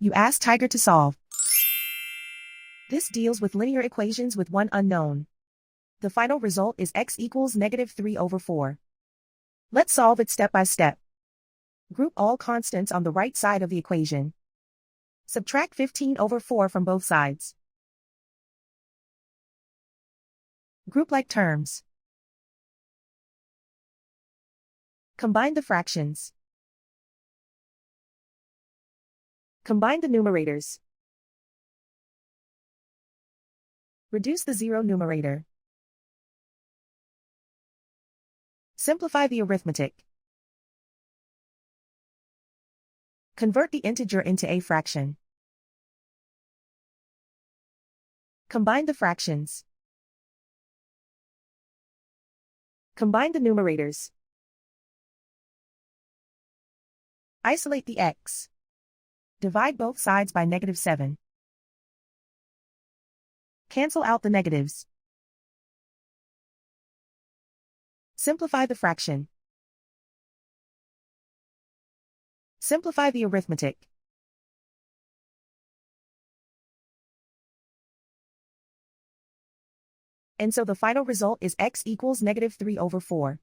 You ask Tiger to solve. This deals with linear equations with one unknown. The final result is x equals -3/4. Let's solve it step by step. Group all constants on the right side of the equation. Subtract 15/4 from both sides. Group like terms. Combine the fractions. Combine the numerators. Reduce the zero numerator. Simplify the arithmetic. Convert the integer into a fraction. Combine the fractions. Combine the numerators. Isolate the x. Divide both sides by -7. Cancel out the negatives. Simplify the fraction. Simplify the arithmetic. And so the final result is x equals -3/4.